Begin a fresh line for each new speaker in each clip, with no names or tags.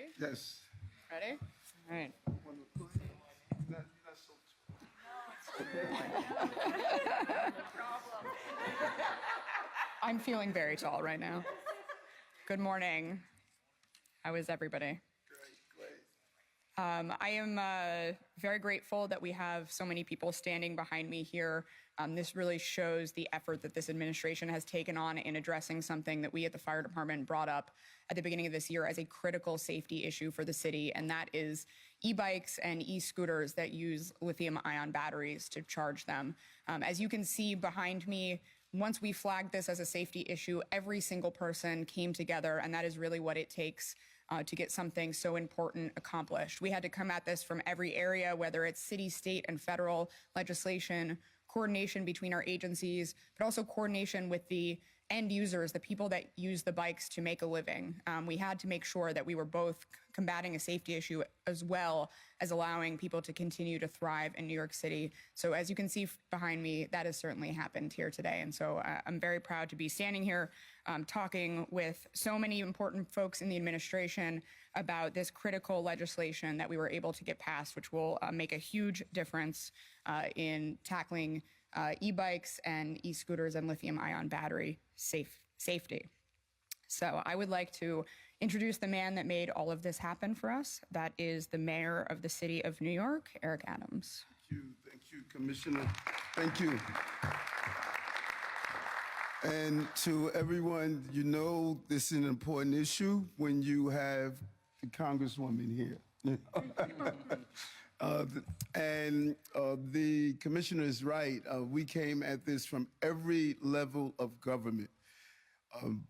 Ready?
Yes.
Ready? All right. I'm feeling very tall right now. Good morning. How is everybody?
Great.
I am very grateful that we have so many people standing behind me here. This really shows the effort that this administration has taken on in addressing something that we at the fire department brought up at the beginning of this year as a critical safety issue for the city, and that is e-bikes and e-scooters that use lithium-ion batteries to charge them. As you can see behind me, once we flagged this as a safety issue, every single person came together, and that is really what it takes to get something so important accomplished. We had to come at this from every area, whether it's city, state, and federal legislation, coordination between our agencies, but also coordination with the end users, the people that use the bikes to make a living. We had to make sure that we were both combating a safety issue as well as allowing people to continue to thrive in New York City. So as you can see behind me, that has certainly happened here today. And so I'm very proud to be standing here talking with so many important folks in the administration about this critical legislation that we were able to get passed, which will make a huge difference in tackling e-bikes and e-scooters and lithium-ion battery safety. So I would like to introduce the man that made all of this happen for us. That is the mayor of the city of New York, Eric Adams.
Thank you, Commissioner. Thank you. And to everyone, you know this is an important issue when you have the Congresswoman here. The commissioner is right. We came at this from every level of government,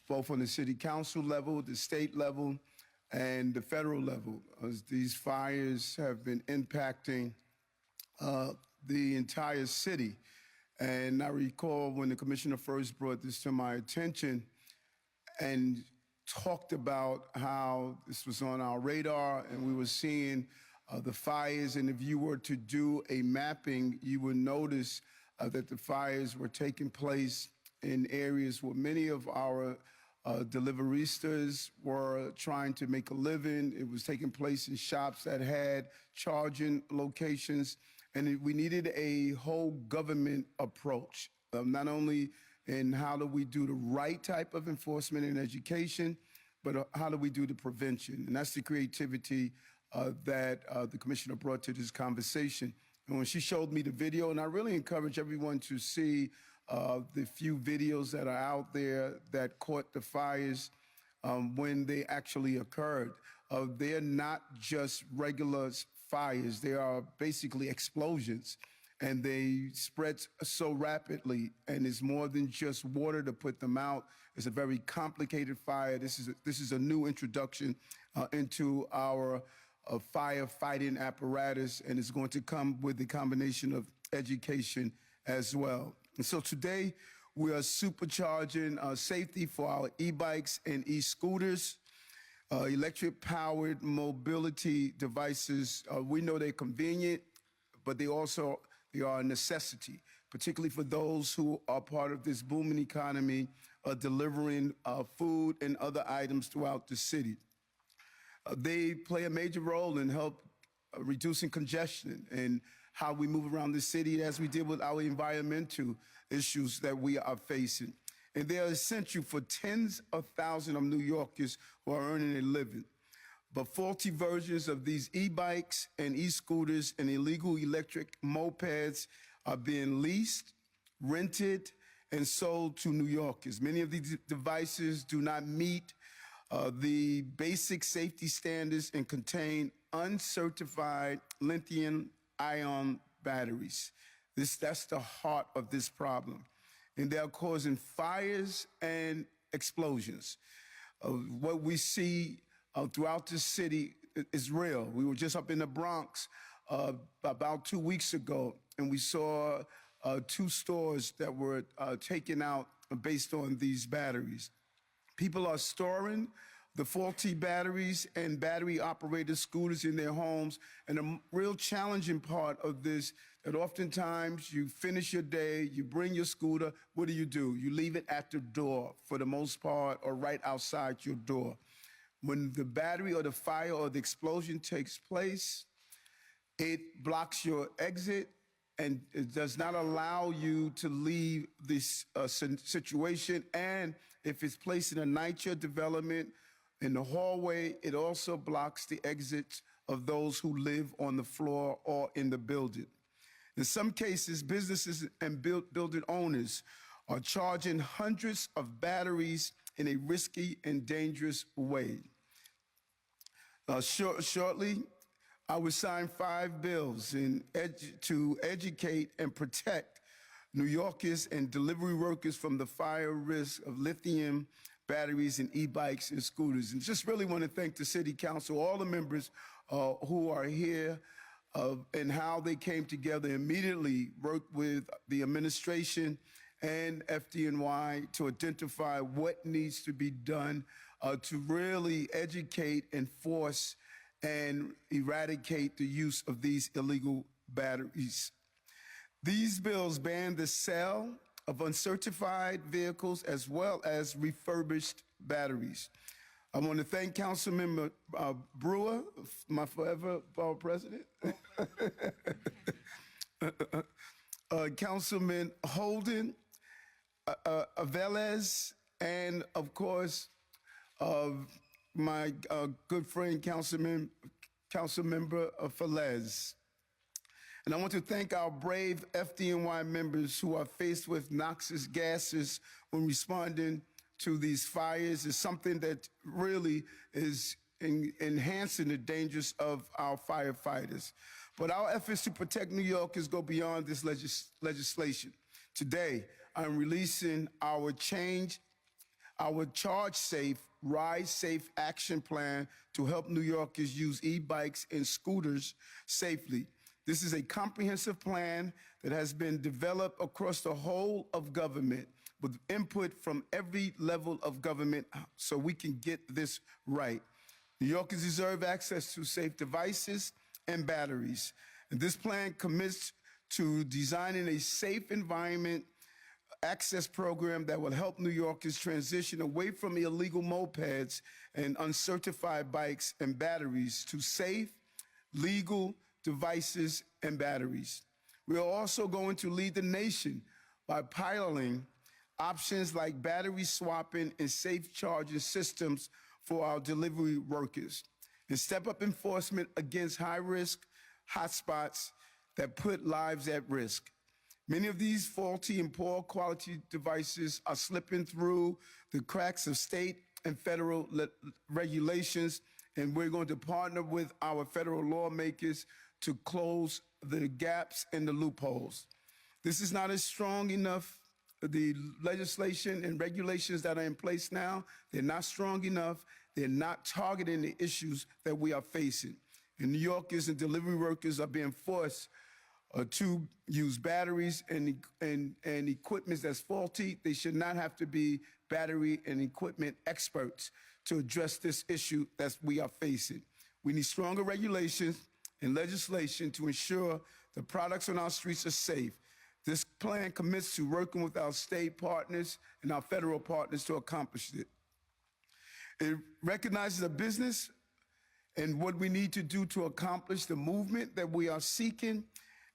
both on the city council level, the state level, and the federal level. As these fires have been impacting the entire city. And I recall when the commissioner first brought this to my attention and talked about how this was on our radar and we were seeing the fires, and if you were to do a mapping, you would notice that the fires were taking place in areas where many of our deliveristas were trying to make a living. It was taking place in shops that had charging locations, and we needed a whole government approach, not only in how do we do the right type of enforcement and education, but how do we do the prevention? And that's the creativity that the commissioner brought to this conversation. And when she showed me the video, and I really encourage everyone to see the few videos that are out there that caught the fires when they actually occurred. They're not just regular fires, they are basically explosions. And they spread so rapidly, and it's more than just water to put them out. It's a very complicated fire. This is a new introduction into our firefighting apparatus, and it's going to come with the combination of education as well. And so today we are supercharging safety for our e-bikes and e-scooters, electric-powered mobility devices. We know they're convenient, but they are a necessity, particularly for those who are part of this booming economy, delivering food and other items throughout the city. They play a major role in help reducing congestion and how we move around the city as we deal with our environmental issues that we are facing. And they are essential for tens of thousands of New Yorkers who are earning a living. But faulty versions of these e-bikes and e-scooters and illegal electric mopeds are being leased, rented, and sold to New Yorkers. Many of these devices do not meet the basic safety standards and contain uncertified lithium-ion batteries. That's the heart of this problem. And they are causing fires and explosions. What we see throughout the city is real. We were just up in the Bronx about 2 weeks ago, and we saw 2 stores that were taken out based on these batteries. People are storing the faulty batteries and battery-operated scooters in their homes. And a real challenging part of this, that oftentimes you finish your day, you bring your scooter, what do? You leave it at the door for the most part, or right outside your door. When the battery or the fire or the explosion takes place, it blocks your exit and it does not allow you to leave this situation. And if it's placed in a NYCHA development in the hallway, it also blocks the exits of those who live on the floor or in the building. In some cases, businesses and building owners are charging hundreds of batteries in a risky and dangerous way. Shortly, I will sign 5 bills to educate and protect New Yorkers and delivery workers from the fire risk of lithium batteries and e-bikes and scooters. And just really want to thank the City Council, all the members who are here, and how they came together, immediately worked with the administration and FDNY to identify what needs to be done to really educate, enforce, and eradicate the use of these illegal batteries. These bills ban the sale of uncertified vehicles as well as refurbished batteries. I want to thank Councilmember Brewer, my forever president, Councilman Holden, Velez, and of course, my good friend, Councilmember Velez. And I want to thank our brave FDNY members who are faced with noxious gases when responding to these fires. Is something that really is enhancing the dangers of our firefighters. But our efforts to protect New Yorkers go beyond this legislation. Today, I'm releasing our Charge Safe, Ride Safe action plan to help New Yorkers use e-bikes and scooters safely. This is a comprehensive plan that has been developed across the whole of government with input from every level of government so we can get this right. New Yorkers deserve access to safe devices and batteries. And this plan commits to designing a safe environment access program that will help New Yorkers transition away from illegal mopeds and uncertified bikes and batteries to safe, legal devices and batteries. We are also going to lead the nation by piloting options like battery swapping and safe charging systems for our delivery workers, and step up enforcement against high-risk hotspots that put lives at risk. Many of these faulty and poor quality devices are slipping through the cracks of state and federal regulations, and we're going to partner with our federal lawmakers to close the gaps and the loopholes. This is not as strong enough. The legislation and regulations that are in place now, they're not strong enough. They're not targeting the issues that we are facing. And New Yorkers and delivery workers are being forced to use batteries and equipment that's faulty. They should not have to be battery and equipment experts to address this issue that we are facing. We need stronger regulations and legislation to ensure the products on our streets are safe. This plan commits to working with our state partners and our federal partners to accomplish it. It recognizes a business and what we need to do to accomplish the movement that we are seeking,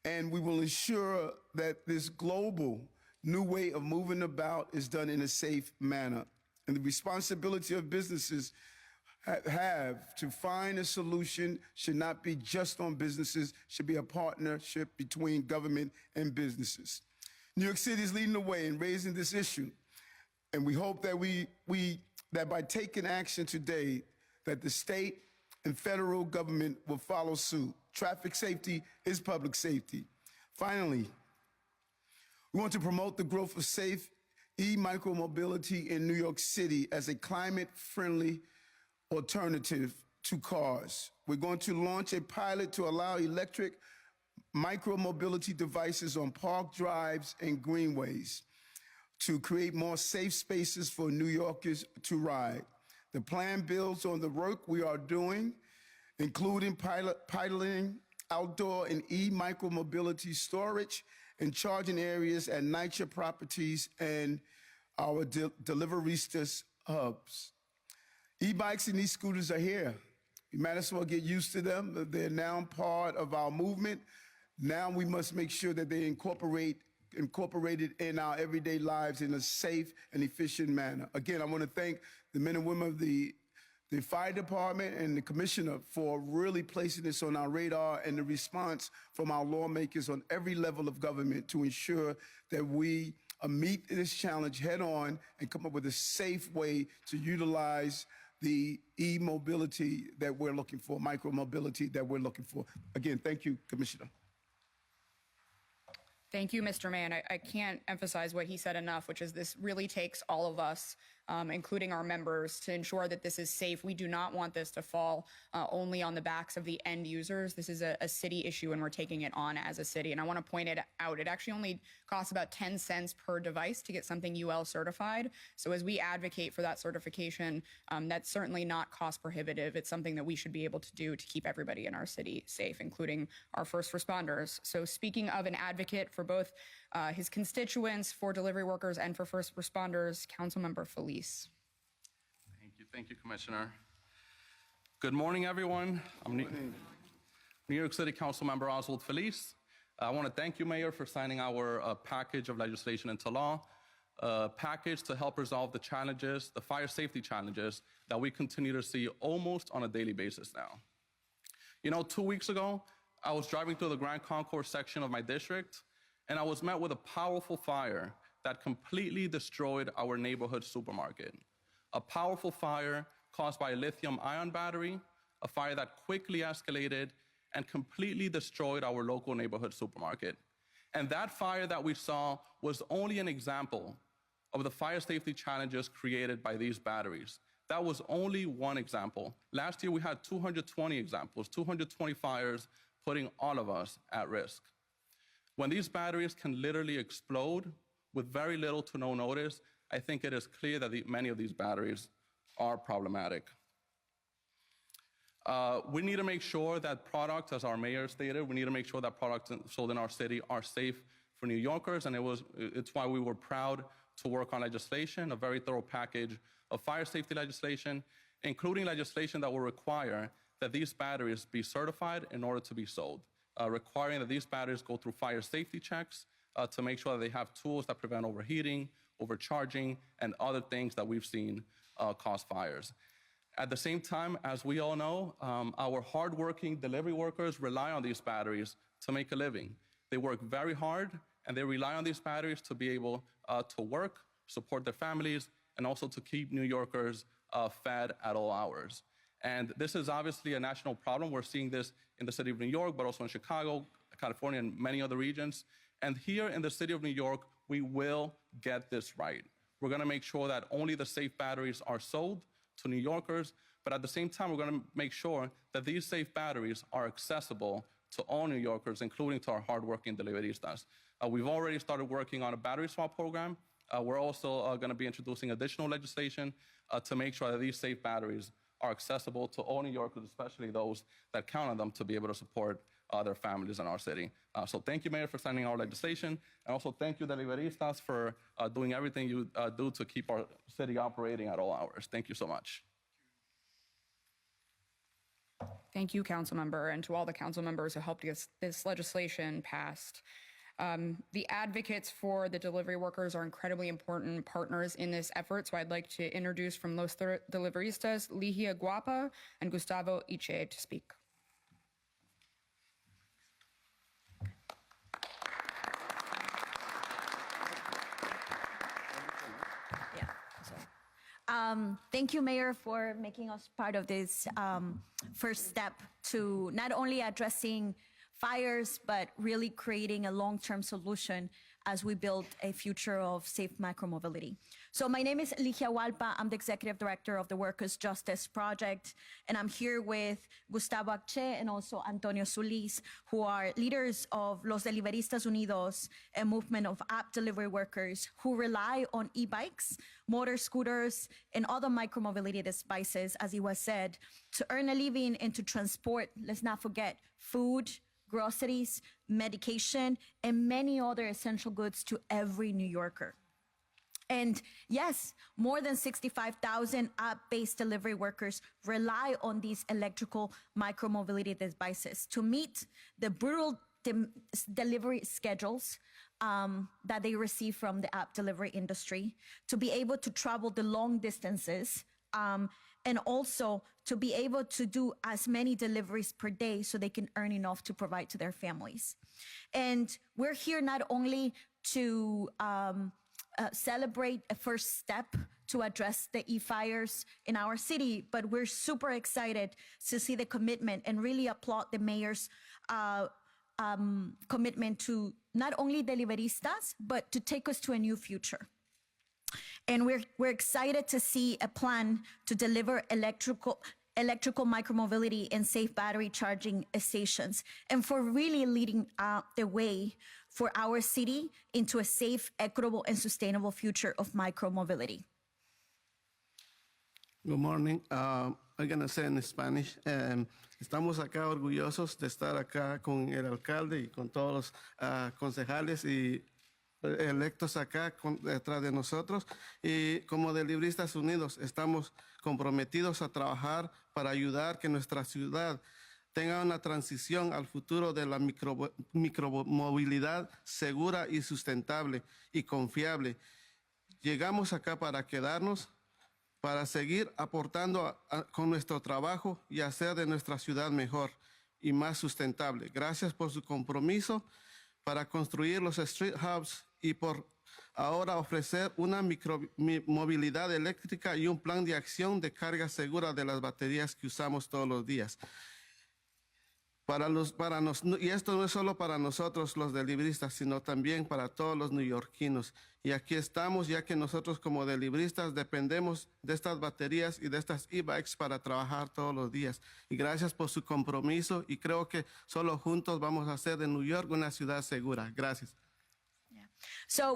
and we will ensure that this global new way of moving about is done in a safe manner. And the responsibility of businesses have to find a solution should not be just on businesses, should be a partnership between government and businesses. New York City is leading the way in raising this issue, and we hope that that by taking action today, that the state and federal government will follow suit. Traffic safety is public safety. Finally, we want to promote the growth of safe e-micromobility in New York City as a climate-friendly alternative to cars. We're going to launch a pilot to allow electric micromobility devices on park drives and greenways to create more safe spaces for New Yorkers to ride. The plan builds on the work we are doing, including piloting outdoor and e-micromobility storage and charging areas at NYCHA properties and our deliveristas hubs. E-bikes and e-scooters are here. We might as well get used to them. They're now part of our movement. Now we must make sure that they incorporated in our everyday lives in a safe and efficient manner. Again, I want to thank the men and women of the fire department and the commissioner for really placing this on our radar, and the response from our lawmakers on every level of government to ensure that we meet this challenge head on and come up with a safe way to utilize the e-mobility that we're looking for, micro-mobility that we're looking for. Again, thank you, Commissioner.
Thank you, Mr. Mann. I can't emphasize what he said enough, which is this really takes all of us, including our members, to ensure that this is safe. We do not want this to fall only on the backs of the end users. This is a city issue, and we're taking it on as a city. And I want to point it out. It actually only costs about 10 cents per device to get something UL certified. So as we advocate for that certification, that's certainly not cost prohibitive. It's something that we should be able to do to keep everybody in our city safe, including our first responders. So speaking of an advocate for both his constituents, for delivery workers, and for first responders, Councilmember Felice.
Thank you, Commissioner. Good morning, everyone. I'm New York City Councilmember Oswald Felice. I want to thank you, Mayor, for signing our package of legislation into law, a package to help resolve the challenges, the fire safety challenges that we continue to see almost on a daily basis now. You know, 2 weeks ago, I was driving through the Grand Concourse section of my district, and I was met with a powerful fire that completely destroyed our neighborhood supermarket. A powerful fire caused by a lithium-ion battery, a fire that quickly escalated and completely destroyed our local neighborhood supermarket. And that fire that we saw was only an example of the fire safety challenges created by these batteries. That was only one example. Last year, we had 220 examples, 220 fires, putting all of us at risk. When these batteries can literally explode with very little to no notice, I think it is clear that many of these batteries are problematic. We need to make sure that products, as our mayor stated, we need to make sure that products sold in our city are safe for New Yorkers, and it's why we were proud to work on legislation, a very thorough package of fire safety legislation, including legislation that will require that these batteries be certified in order to be sold, requiring that these batteries go through fire safety checks to make sure that they have tools that prevent overheating, overcharging, and other things that we've seen cause fires. At the same time, as we all know, our hardworking delivery workers rely on these batteries to make a living. They work very hard, and they rely on these batteries to be able to work, support their families, and also to keep New Yorkers fed at all hours. And this is obviously a national problem. We're seeing this in the city of New York, but also in Chicago, California, and many other regions. And here in the city of New York, we will get this right. We're gonna make sure that only the safe batteries are sold to New Yorkers, but at the same time, we're gonna make sure that these safe batteries are accessible to all New Yorkers, including to our hardworking deliveristas. We've already started working on a battery swap program. We're also gonna be introducing additional legislation to make sure that these safe batteries are accessible to all New Yorkers, especially those that count on them to be able to support their families in our city. So thank you, Mayor, for signing our legislation. And also thank you, deliveristas, for doing everything you do to keep our city operating at all hours. Thank you so much.
Thank you, Councilmember, and to all the council members who helped get this legislation passed. The advocates for the delivery workers are incredibly important partners in this effort, so I'd like to introduce from Los Deliveristas, Ligia Guapa and Gustavo Iche to speak.
Thank you, Mayor, for making us part of this first step to not only addressing fires, but really creating a long-term solution as we build a future of safe micromobility. So my name is Ligia Hualpa. I'm the Executive Director of the Workers' Justice Project, and I'm here with Gustavo Acche and also Antonio Solis, who are leaders of Los Deliveristas Unidos, a movement of app delivery workers who rely on e-bikes, motor scooters, and other micromobility devices, as it was said, to earn a living and to transport, let's not forget, food, groceries, medication, and many other essential goods to every New Yorker. And yes, more than 65,000 app-based delivery workers rely on these electrical micromobility devices to meet the brutal delivery schedules that they receive from the app delivery industry, to be able to travel the long distances, and also to be able to do as many deliveries per day so they can earn enough to provide to their families. And we're here not only to celebrate a first step to address the e-fires in our city, but we're super excited to see the commitment and really applaud the mayor's commitment to not only deliveristas, but to take us to a new future. And we're excited to see a plan to deliver electrical micromobility and safe battery charging stations, and for really leading the way for our city into a safe, equitable, and sustainable future of micromobility.
Good morning. I'm going to say in Spanish. Estamos acá orgullosos de estar acá con el alcalde y con todos los concejales y electos acá detrás de nosotros. Y como de Libristas Unidos estamos comprometidos a trabajar para ayudar que nuestra ciudad tenga una transición al futuro de la micromovilidad segura y sustentable y confiable. Llegamos acá para quedarnos, para seguir aportando con nuestro trabajo y hacer de nuestra ciudad mejor y más sustentable. Gracias por su compromiso para construir los street hubs y por ahora ofrecer una micromovilidad eléctrica y un plan de acción de carga segura de las baterías que usamos todos los días. Y esto no es solo para nosotros los delibristas, sino también para todos los neoyorquinos. Y aquí estamos, ya que nosotros como delibristas dependemos de estas baterías y de estas e-bikes para trabajar todos los días. Y gracias por su compromiso, y creo que solo juntos vamos a hacer de New York una ciudad segura. Gracias.
Yeah. So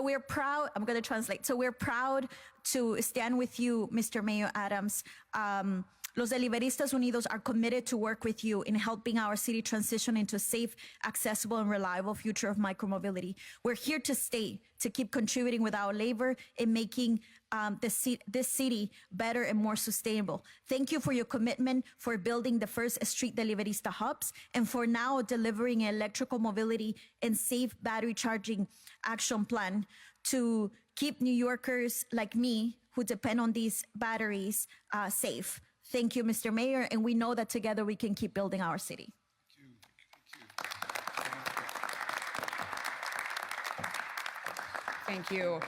we're proud, I'm going to translate. So we're proud to stand with you, Mr. Mayor Adams. Los Deliveristas Unidos are committed to work with you in helping our city transition into a safe, accessible, and reliable future of micromobility. We're here to stay, to keep contributing with our labor in making this city better and more sustainable. Thank you for your commitment, for building the first street Deliverista hubs, and for now delivering an electrical mobility and safe battery charging action plan to keep New Yorkers like me, who depend on these batteries, safe. Thank you, Mr. Mayor, and we know that together we can keep building our city.
Thank you.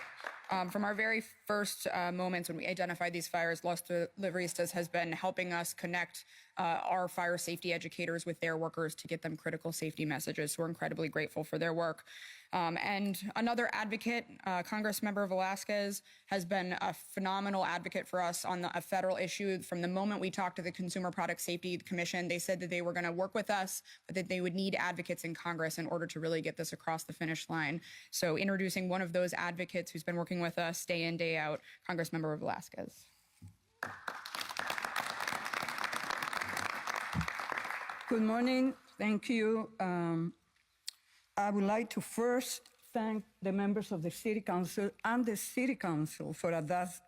From our very first moments when we identified these fires, Los Deliveristas has been helping us connect our fire safety educators with their workers to get them critical safety messages. So we're incredibly grateful for their work. And another advocate, Congressmember Velasquez, has been a phenomenal advocate for us on a federal issue. From the moment we talked to the Consumer Product Safety Commission, they said that they were going to work with us, but that they would need advocates in Congress in order to really get this across the finish line. So introducing one of those advocates who's been working with us day in, day out, Congressmember Velasquez.
Good morning. Thank you. I would like to first thank the members of the City Council and the City Council for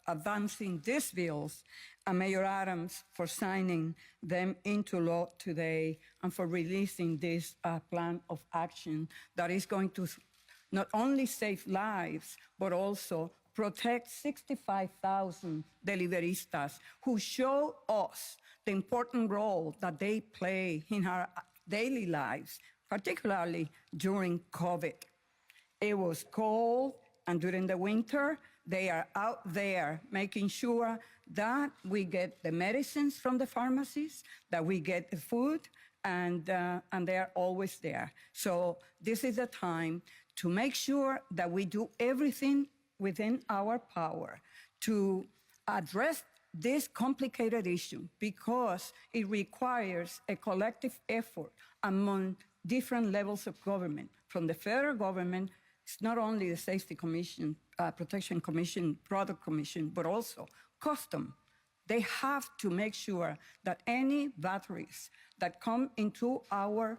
advancing these bills, and Mayor Adams for signing them into law today, and for releasing this plan of action that is going to not only save lives, but also protect 65,000 deliveristas who show us the important role that they play in our daily lives, particularly during COVID. It was cold, and during the winter, they are out there making sure that we get the medicines from the pharmacies, that we get the food, and they are always there. So this is the time to make sure that we do everything within our power to address this complicated issue, because it requires a collective effort among different levels of government. From the federal government, it's not only the Safety Commission, Protection Commission, Product Commission, but also Custom. They have to make sure that any batteries that come into our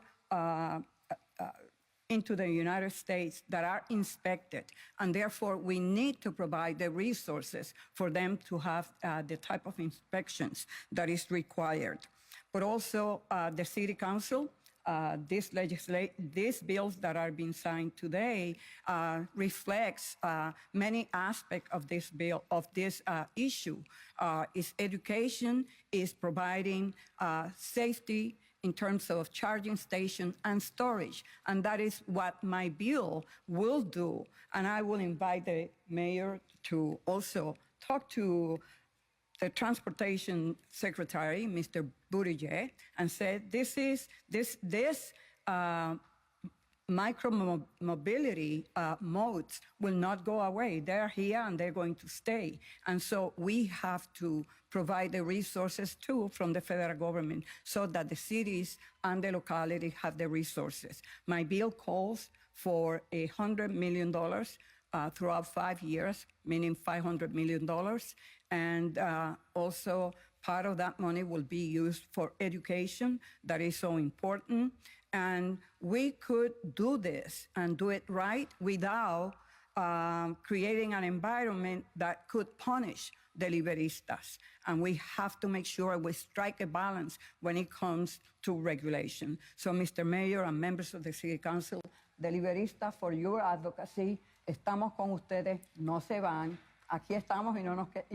into the United States that are inspected, and therefore we need to provide the resources for them to have the type of inspections that is required. But also the City Council, these bills that are being signed today reflects many aspects of this bill, of this issue. Is education, is providing safety in terms of charging station and storage. And that is what my bill will do. And I will invite the mayor to also talk to the transportation secretary, Mr. Buttigieg, and said this micro-mobility modes will not go away. They're here and they're going to stay. And so we have to provide the resources too from the federal government so that the cities and the locality have the resources. My bill calls for $100 million throughout 5 years, meaning $500 million. And also part of that money will be used for education that is so important. And we could do this and do it right without creating an environment that could punish deliveristas. And we have to make sure we strike a balance when it comes to regulation. So, Mr. Mayor and members of the City Council, deliveristas, for your advocacy, estamos con ustedes, no se van. Aquí estamos y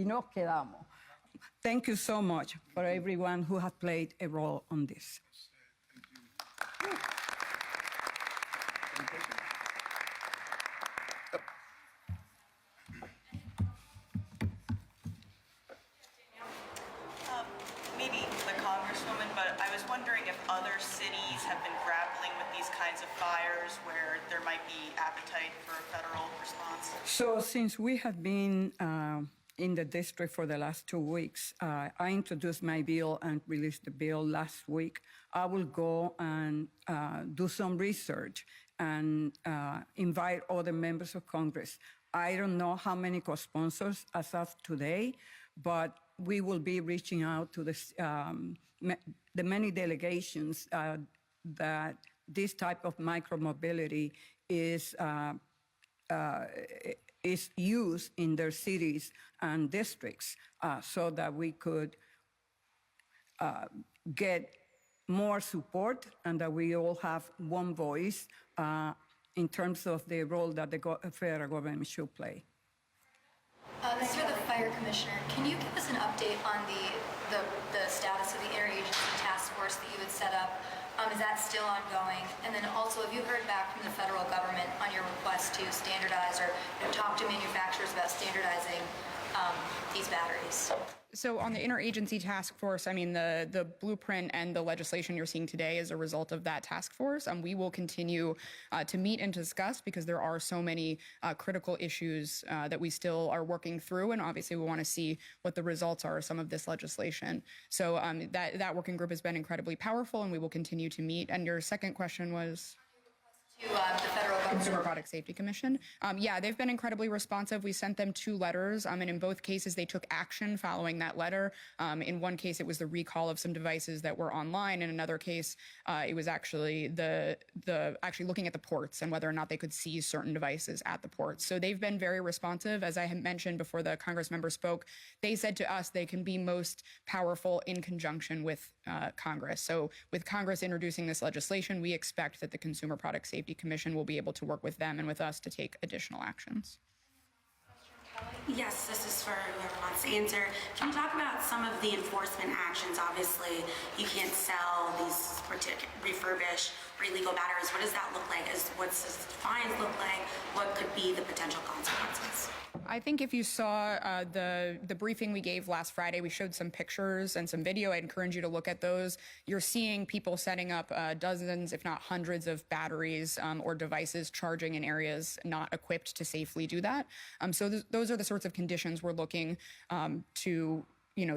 nos quedamos. Thank you so much for everyone who has played a role on this.
Maybe the Congresswoman, but I was wondering if other cities have been grappling with these kinds of fires where there might be appetite for a federal response.
So since we have been in the district for the last 2 weeks, I introduced my bill and released the bill last week. I will go and do some research and invite other members of Congress. I don't know how many co-sponsors as of today, but we will be reaching out to the many delegations that this type of micromobility is used in their cities and districts so that we could get more support and that we all have one voice in terms of the role that the federal government should play.
This is for the Fire Commissioner. Can you give us an update on the status of the interagency task force that you had set up? Is that still ongoing? And then also, have you heard back from the federal government on your request to standardize or talk to manufacturers about standardizing these batteries?
So on the interagency task force, I mean, the blueprint and the legislation you're seeing today is a result of that task force. We will continue to meet and discuss because there are so many critical issues that we still are working through. And obviously, we want to see what the results are of some of this legislation. So that working group has been incredibly powerful, and we will continue to meet. And your second question was?
To the federal government.
Consumer Product Safety Commission. Yeah, they've been incredibly responsive. We sent them 2 letters, and in both cases, they took action following that letter. In one case, it was the recall of some devices that were online. In another case, it was actually actually looking at the ports and whether or not they could seize certain devices at the ports. So they've been very responsive. As I had mentioned before the Congress member spoke, they said to us they can be most powerful in conjunction with Congress. So with Congress introducing this legislation, we expect that the Consumer Product Safety Commission will be able to work with them and with us to take additional actions.
Yes, this is for whoever wants to answer. Can you talk about some of the enforcement actions? Obviously, you can't sell these refurbished or illegal batteries. What does that look like? What's the fines look like? What could be the potential consequences?
I think if you saw the briefing we gave last Friday, we showed some pictures and some video. I'd encourage you to look at those. You're seeing people setting up dozens, if not hundreds, of batteries or devices charging in areas not equipped to safely do that. So those are the sorts of conditions we're looking to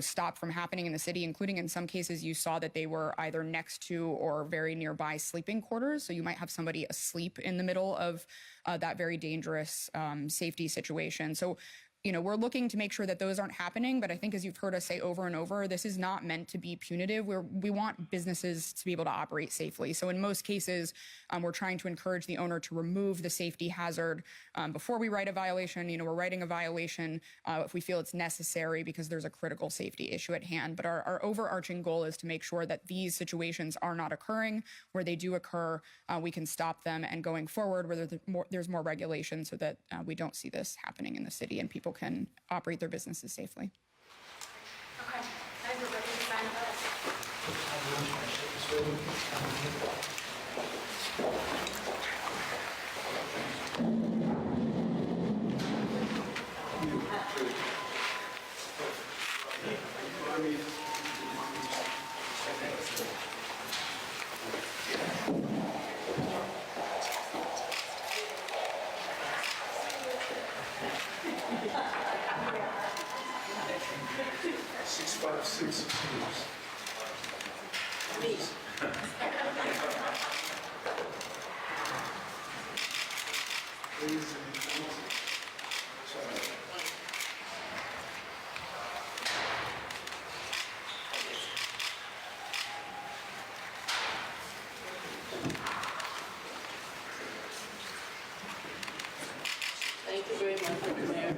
stop from happening in the city, including in some cases you saw that they were either next to or very nearby sleeping quarters. So you might have somebody asleep in the middle of that very dangerous safety situation. So we're looking to make sure that those aren't happening. But I think, as you've heard us say over and over, this is not meant to be punitive. We want businesses to be able to operate safely. So in most cases, we're trying to encourage the owner to remove the safety hazard before we write a violation. We're writing a violation if we feel it's necessary because there's a critical safety issue at hand. But our overarching goal is to make sure that these situations are not occurring. Where they do occur, we can stop them. And going forward, where there's more regulation so that we don't see this happening in the city and people can operate their businesses safely.
Okay. I think we're ready to sign
Thank you very much, Mr. Mayor.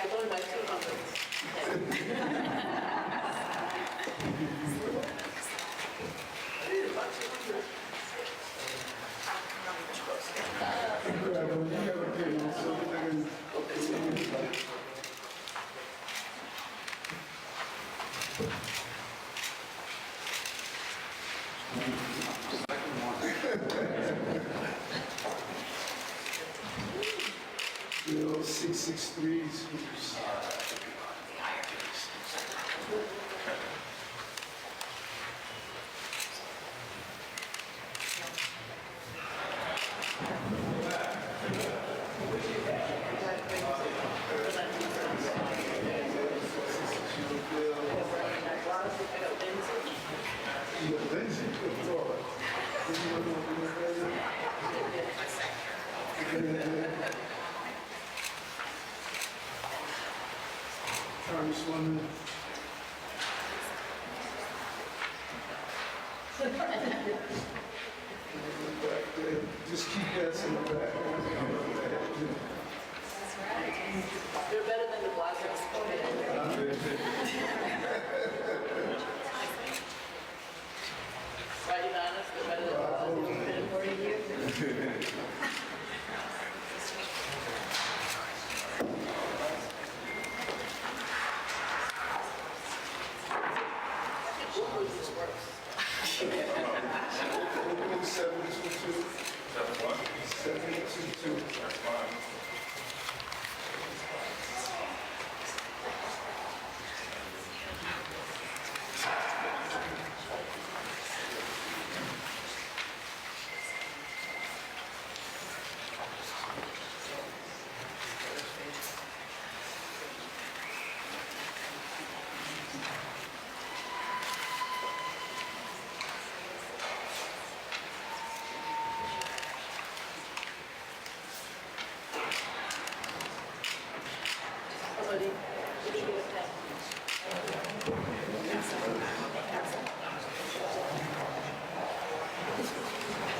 I'm going by 200.
Bill 663. Congresswoman. Just keep that in the back.
They're better than the black guys. Right, Uranus, they're better than the black guys. You've been 40 years.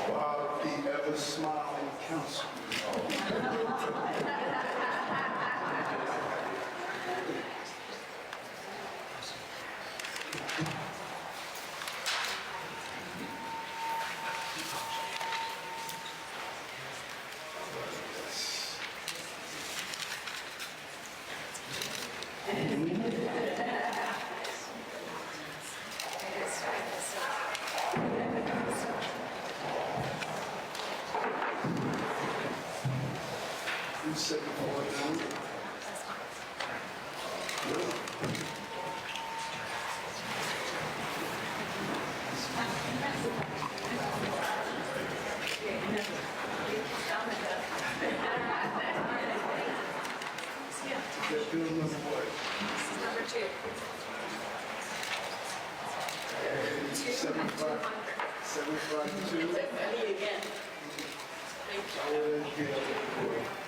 While the ever smiling council. You set the board down. That bill number what?
This is number 2.
752.
I need again.
I will get